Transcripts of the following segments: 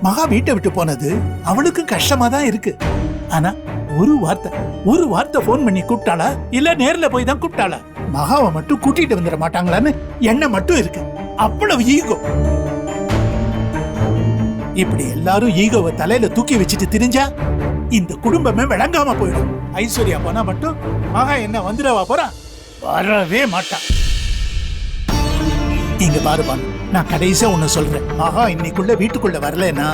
மகா வீட்டை விட்டு போனது அவளுக்கு கஷ்டமா தான் இருக்கு. ஆனா ஒரு வார்த்தை போன் பண்ணி கூப்பிட்டாளா இல்ல நேர்ல போய் தான் கூப்பிட்டாளா? மகாவை மட்டும் கூட்டிட்டு வந்துட மாட்டாங்களான்னு எண்ணம் மட்டும் இருக்கு. அவ்வளவு ஈகோ. இப்படி எல்லாரும் ஈகோவை தலையில தூக்கி வச்சுட்டு திரிஞ்சா இந்த குடும்பமே விளங்காம போயிடும். ஐஸ்வர்யா போனா மட்டும் மகா என்ன வந்துடவா போறா? வரவே மாட்டான். இங்க பாருபான், நான் கடைசியா ஒண்ணு சொல்றேன். மகா இன்னைக்குள்ள வீட்டுக்குள்ள வரலன்னா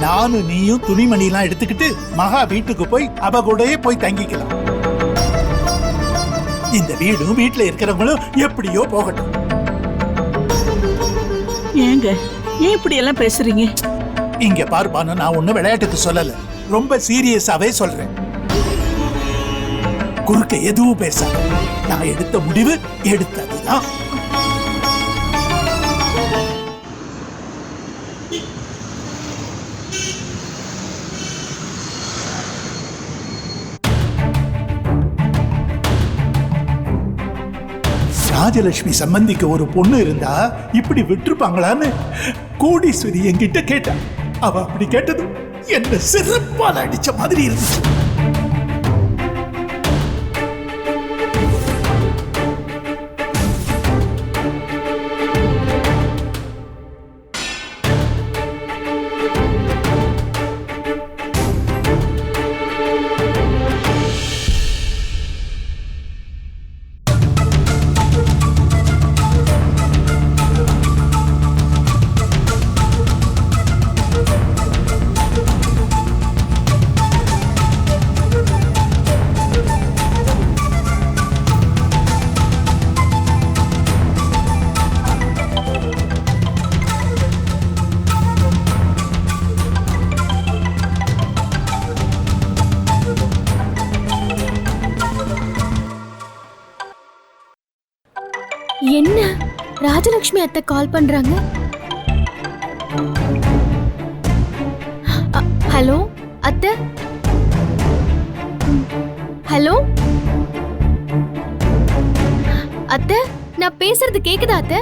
நானும் நீயும் துணிமணி எல்லாம் எடுத்துக்கிட்டு மகா வீட்டுக்கு போய் அவ கூடயே போய் தங்கிக்கலாம். இந்த வீடும் வீட்டுல இருக்கிறவங்களும் எப்படியோ போகட்டும். ஏங்க ஏன் இப்படி எல்லாம் பேசுறீங்க? இங்க பாருபானு, நான் ஒண்ணு விளையாட்டுக்கு சொல்லல, ரொம்ப சீரியஸாவே சொல்றேன். குறுக்க எதுவும் பேசாத. நான் எடுத்த முடிவு எடுத்ததுதான். ராஜலட்சுமி சம்பந்திக்கு ஒரு பொண்ணு இருந்தா இப்படி விட்டுருப்பாங்களான்னு கோடீஸ்வரி என்கிட்ட கேட்டா. அவ அப்படி கேட்டது என்ன சிறப்பால அடிச்ச மாதிரி இருந்துச்சு. என்ன ராஜலட்சுமி அத்தை கால் பண்றாங்க? ஹலோ அத்தை. ஹலோ அத்தை, நான் பேசுறது கேக்குதா அத்தை?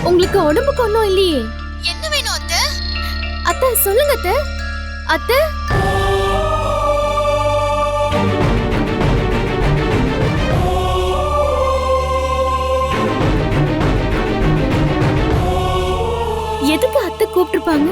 உங்களுக்கு உடம்புக்கு ஒண்ணும் இல்லையே? என்ன வேணும் அத்தை? அத்தை சொல்லுங்க அத்தை. அத்தை எதுக்கு அத்தை கூப்பிட்டுருப்பாங்க?